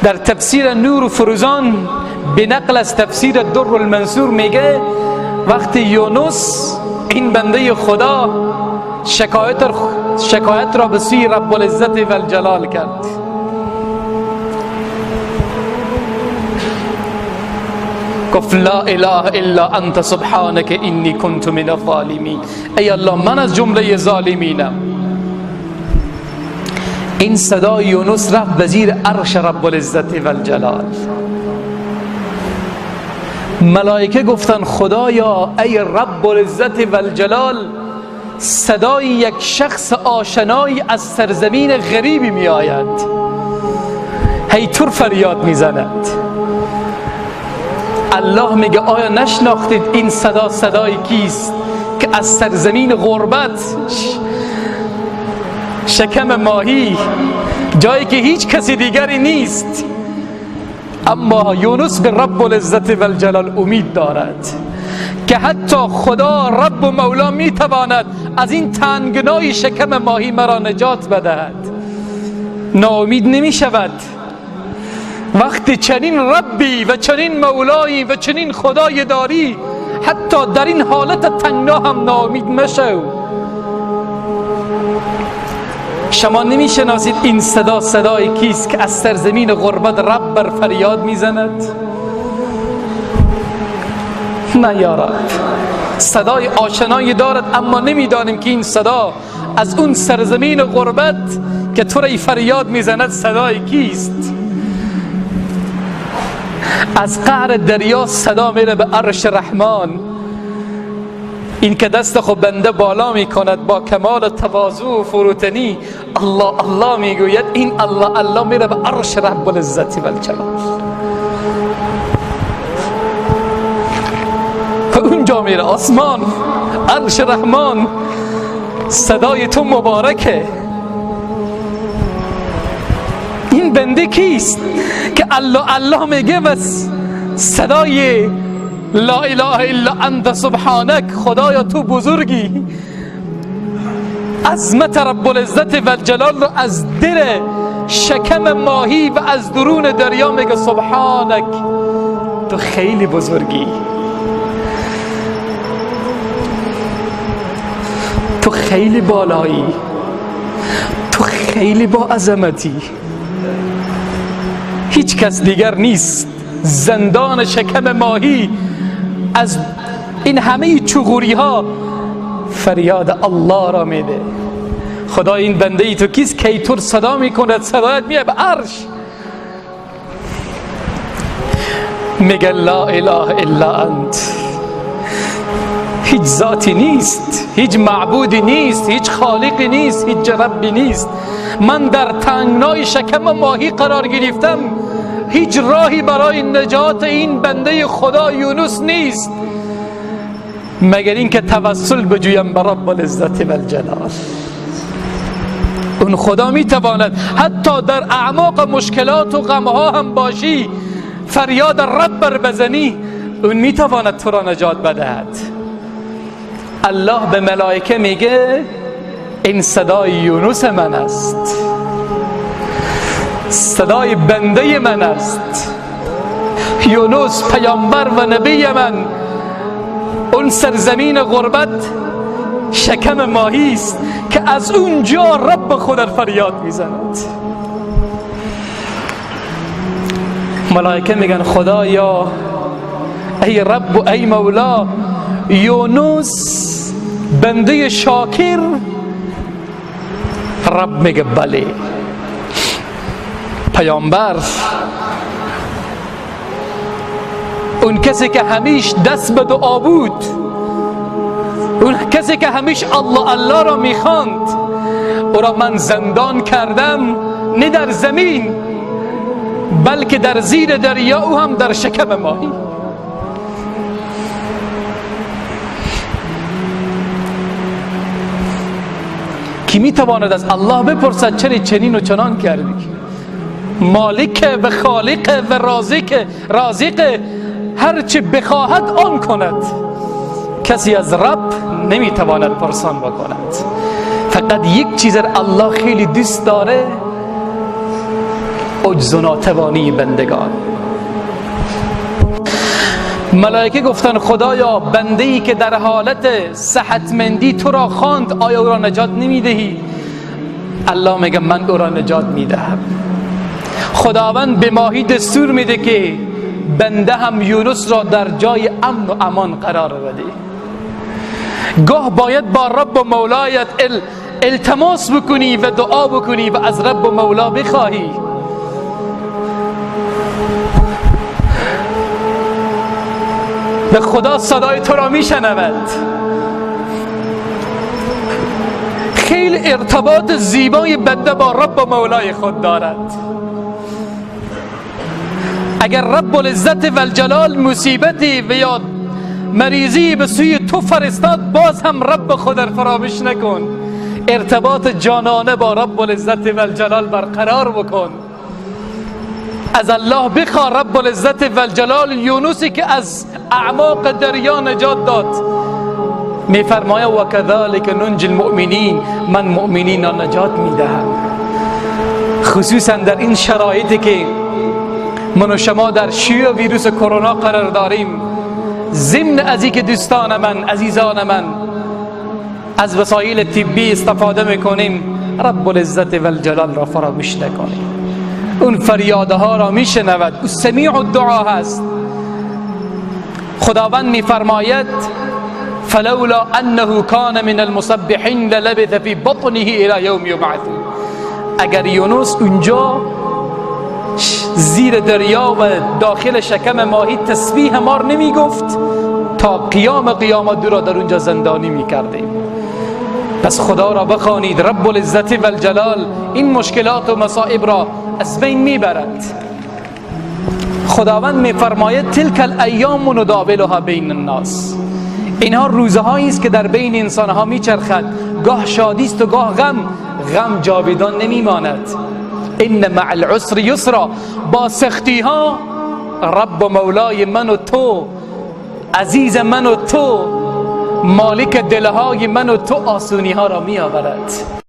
در تفسیر نور و فروزان به نقل از تفسیر در المنصور میگه وقتی یونس این بنده خدا شکایت را به سوی رب العزت و الجلال کرد، گفت لا اله الا انت سبحانك انی کنت من الظالمین، ای الله من از جمله ظالمینم. این صدای یونس رفت به زیر عرش رب العزت و الجلال. ملائکه گفتن خدایا ای رب العزت و الجلال، صدای یک شخص آشنایی از سرزمین غریبی می آید، هی طور فریاد می زند. الله میگه آیا نشناختید این صدا صدای کیست که از سرزمین غربت، شکم ماهی، جایی که هیچ کسی دیگری نیست، اما یونس به رب العزت و الجلال امید دارد که حتی خدا رب و مولا میتواند از این تنگنای شکم ماهی مرا نجات بدهد. ناامید نمی شود. وقتی چنین ربی و چنین مولایی و چنین خدای داری، حتی در این حالت تنگنا هم ناامید مشو. شما نمی شناسید این صدا صدای کیست که از سرزمین غربت رب بر فریاد می زند؟ نه یا رب، صدای آشنایی دارد اما نمی دانیم که این صدا از اون سرزمین غربت که تو رای فریاد می زند صدای کیست؟ از قعر دریا صدا میره به عرش رحمان. این که دست خود بنده بالا می کند با کمال تواضع و فروتنی الله الله میگوید، این الله الله میره به عرش رب العزت و الجلال و اونجا میره آسمان، عرش رحمان. صدای تو مبارکه. این بنده کیست که الله الله میگه بس صدای لا اله الا انت سبحانك، خدایا تو بزرگی، عظمت رب العزت و الجلال رو از دل شکم ماهی و از درون دریا میگه سبحانك، تو خیلی بزرگی، تو خیلی بالایی، تو خیلی با عظمتی، هیچ کس دیگر نیست. زندان شکم ماهی از این همه چغوری ها فریاد الله را میده. خدا این بنده ای تو کیست که اینطور صدا میکند؟ صدایت میاد به عرش، میگه لا اله الا انت، هیچ ذاتی نیست، هیچ معبودی نیست، هیچ خالقی نیست، هیچ ربی نیست. من در تنگنای شکم ماهی قرار گرفتم، هیچ راهی برای نجات این بنده خدا یونس نیست مگر این که توسل بجویم به رب العزت و الجلال. اون خدا میتواند حتی در اعماق مشکلات و غمها هم باشی، فریاد رب بر بزنی، اون میتواند تو را نجات بدهد. الله به ملائکه میگه این صدای یونس من است، صدای بنده من است. یونس پیامبر و نبی من، اون سرزمین غربت شکم ماهی است که از اونجا رب خود فریاد میزند. ملائکه میگن خدایا ای رب و ای مولا، یونس بنده شاکر؟ رب میگه بله. پیامبر، اون کسی که همیش دست به دعا بود، اون کسی که همیش الله الله را میخواند، او را من زندان کردم، نه در زمین بلکه در زیر دریا، او هم در شکم ماهی. کی میتواند از الله بپرسد چرا چنین و چنان کردی؟ مالک و خالق و رازق هرچه بخواهد آن کند. کسی از رب نمیتواند پرسان بکند. فقط یک چیز الله خیلی دوست داره، عجز و ناتوانی بندگان. ملائکه گفتن خدایا بنده‌ای که در حالت صحتمندی تو را خواند آیا او را نجات نمیدهی؟ الله میگه من او را نجات میدهم. خداوند به ماهی دستور میده که بنده هم یونس را در جای امن و امان قرار بده. گاه باید با رب و مولایت التماس بکنی و دعا بکنی و از رب و مولا بخواهی. به خدا صدای تو را میشنود. خیلی ارتباط زیبای بنده با رب و مولای خود دارد. اگر رب العزت و الجلال مصیبتی و یا مریضی به سوی تو فرستاد باز هم رب خود را فراموش نکن. ارتباط جانانه با رب العزت و الجلال برقرار بکن. از الله بخوا رب العزت و الجلال یونسی که از اعماق دریا نجات داد میفرماید و کذالک ننجی المؤمنین، من مؤمنین را نجات میدهم. خصوصا در این شرایطی که من و شما در شیوع ویروس کرونا قرار داریم، ضمن از اینکه دوستان من عزیزان من از وسایل طبی استفاده میکنیم رب العزت و الجلال را فراموش نکنیم. اون فریادها را میشنود، او سمیع الدعا هست. خداوند میفرماید فلولا انه کان من المسبحین للبث فی بطنه الی یوم یبعثون. اگر یونس اونجا زیر دریا و داخل شکم ماهی تسبیح مار نمی گفت تا قیامت دو را در اونجا زندانی می کردیم. پس خدا را بخوانید، رب العزت و الجلال این مشکلات و مصائب را از بین می برد. خداوند می فرماید تلک الایام نداولها بین الناس. اینها روزهایی است که در بین انسانها می چرخد، گاه شادی است و گاه غم جاودان نمی ماند. ان مع العسر یسرا، با سختی ها رب و مولای من و تو، عزیز من و تو، مالک دلهای من و تو آسونی ها را می آورد.